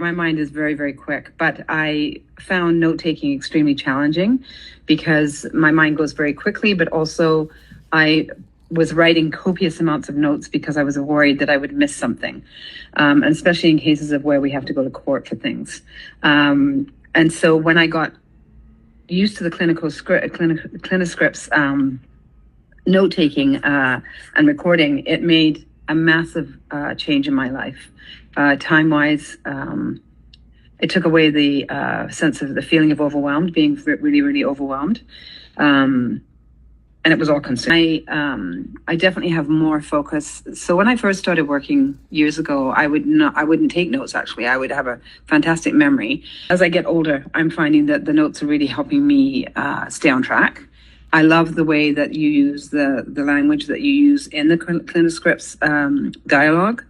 My mind is very, very quick, but I found note taking extremely challenging because my mind goes very quickly, but also I was writing copious amounts of notes because I was worried that I would miss something, and especially in cases of where we have to go to court for things. And so when I got used to the CliniScripts note taking and recording, it made a massive change in my life. Time-wise, it took away the sense of the feeling of overwhelmed, being really, really overwhelmed. And it was all consuming. I definitely have more focus. So when I first started working years ago, I wouldn't take notes. Actually, I would have a fantastic memory. As I get older, I'm finding that the notes are really helping me stay on track. I love the way that you use the language that you use in the CliniScripts dialogue.